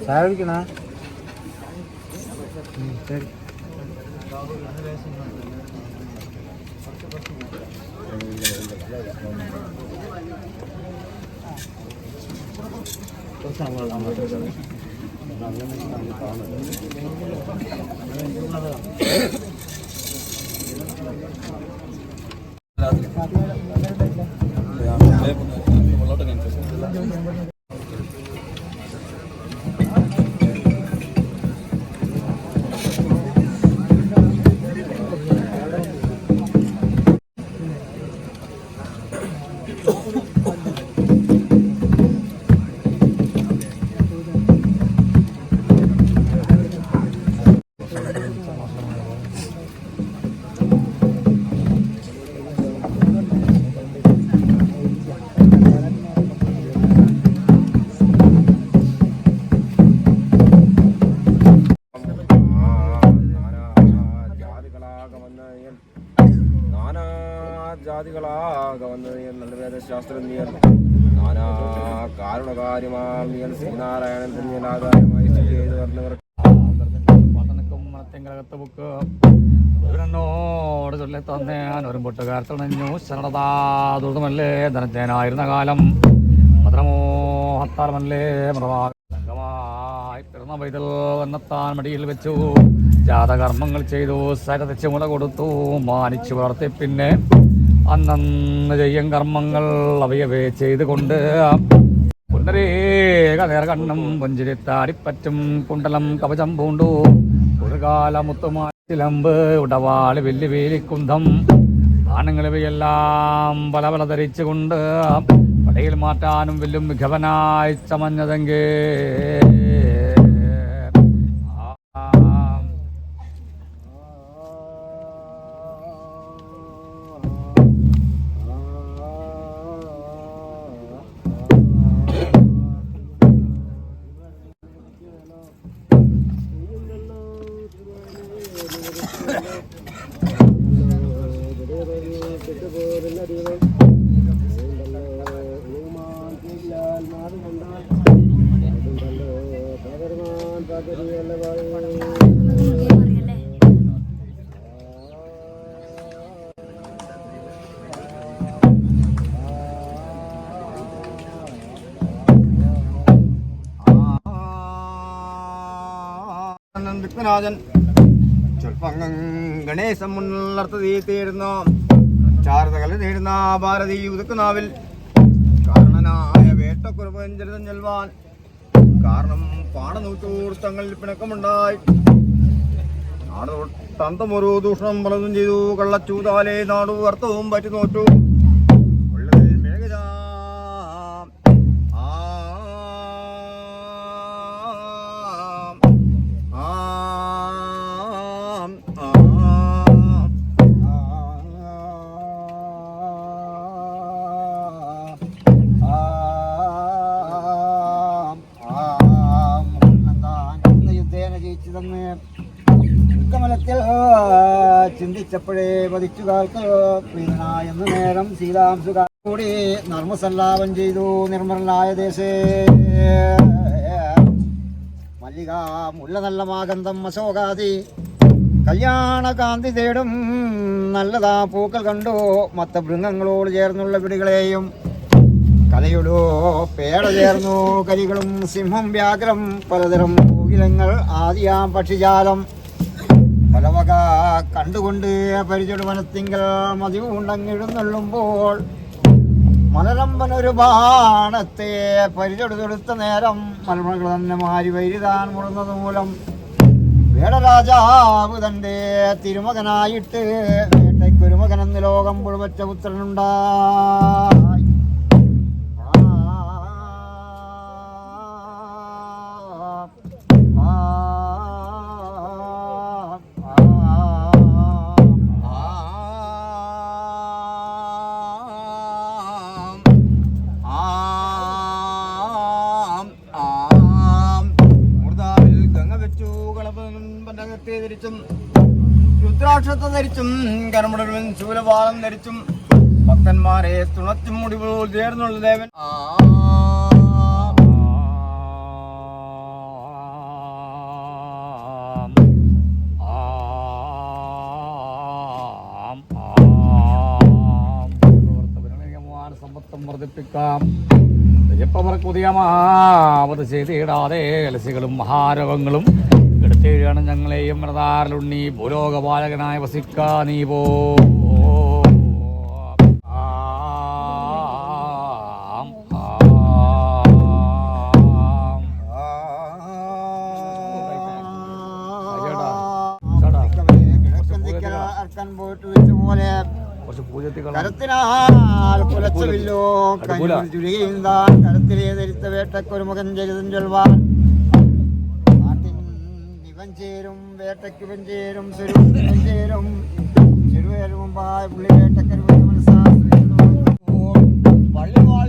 ചായ കുടിക്കണ? ശരി. നല്ല വേദശാസ്ത്രജ്ഞർ നാനാ കാരണകാര്യമാം ശ്രീനാരായണൻ ആധാരമായി ചെയ്തു വരുന്നവർ ോട് ചൊല്ലി തന്നേൻ ഒരു പൊട്ടുകാർത്തണഞ്ഞു ശരണതാ ദുരിതമല്ലേ ധനത്തേനായിരുന്ന കാലം ഭദ്രമോഹത്താലമല്ലേ മൃതമായി പിറന്ന പൈതൽ വന്നെത്താൻ മടിയിൽ വെച്ചു ജാതകർമ്മങ്ങൾ ചെയ്തു സരതിച്ച് മുല കൊടുത്തു മാനിച്ചു വളർത്തി പിന്നെ അന്നന്ന് ചെയ്യും കർമ്മങ്ങൾ അവയവേ ചെയ്തുകൊണ്ട് പുണ്ടരേക നേർകണ്ണും പുഞ്ചിരിത്താടിപ്പറ്റും കുണ്ടലം കവചം പൂണ്ടു ഒരു കാലമുത്തുമാലമ്പ് ഉടവാളി വെല്ലുവേലിക്കുന്തം ബാണങ്ങളിവയെല്ലാം പല പല ധരിച്ചുകൊണ്ട് പടയിൽ മാറ്റാനും വെല്ലും മികവനായി ചമഞ്ഞതെങ്കേ വിഘ്നനാഥൻ ചൊൽപ്പങ്ങം ഗണേശം മുന്നർത്ഥതി തേടുന്ന ചാരതകളെ നേടുന്ന ഭാരതി ഉതുക്കുനാവിൽ കാരണനായ വേട്ടക്കുറപ്പഞ്ചരിതം ചെൽവാൻ കാരണം പാടനൂറ്റൂർത്തങ്ങളിൽ പിണക്കമുണ്ടായി നാടൊട്ടന്തമൊരു ദൂഷണം പലതും ചെയ്തു കള്ളച്ചൂതാലെ നാടു അർത്ഥവും പറ്റി നോറ്റു ചിന്തിച്ചപ്പോഴേ പതിച്ചുകാർക്ക് പ്രീതനായെന്ന് നേരം സീതാംസുക കൂടി നർമ്മസല്ലാപം ചെയ്തു നിർമ്മലായ ദേശേ മല്ലിക മുല്ല നല്ല മാഗന്ധം അശോകാദി കല്യാണകാന്തി തേടും നല്ലതാ പൂക്കൾ കണ്ടു മത്ത മൃഗങ്ങളോട് ചേർന്നുള്ള പിടികളെയും കലയുടോ പേട ചേർന്നു കരികളും സിംഹം വ്യാഘ്രം പലതരം കോകിലങ്ങൾ ആദിയാം പക്ഷിജാലം പലവക കണ്ടുകൊണ്ട് പരിചയ വനത്തിങ്കൽ മതിവുണ്ടങ്ങിഴുന്നള്ളുമ്പോൾ മലരമ്പനൊരു ബാണത്തെ പരിചെടുത്തെടുത്ത നേരം മലമകൾ തന്നെ മാരി വൈരിതാൻ മുടന്നത് മൂലം വേടരാജാവ് തന്റെ തിരുമകനായിട്ട് വേട്ടയ്ക്കൊരു മകനെന്ന് ലോകം മുഴുവറ്റ പുത്രനുണ്ടായി. രുദ്രാക്ഷത്തെ ധരിച്ചും കരമുടലും ശൂലപാലം ധരിച്ചും ഭക്തന്മാരെ തുണച്ചും മുടിപോൽ ചേർന്നുള്ള ദേവൻ സമ്പത്തും വർദ്ധിപ്പിക്കാം. പുതിയമാവത് ചെയ്തിടാതെ ലസികളും മഹാരോഗങ്ങളും എടുത്തേഴാണ് ഞങ്ങളെയും മൃതാരലുണ്ണി ഭൂലോകപാലകനായി വസിക്കാ നീ പോ. കരത്തിനാൽ പുലച്ചവില്ലോ കരത്തിലെ ധരിത്ത വേട്ടക്കൊരു മുഖം ചരിതം ചൊൽവാൻ ഇവൻ ചേരും വേട്ടയ്ക്ക് ഇവൻ ചേരും ചേരും ചെറുവേലും മുമ്പായ പുള്ളി വേട്ടക്കരു മനസ്സാ പള്ളിവാൾ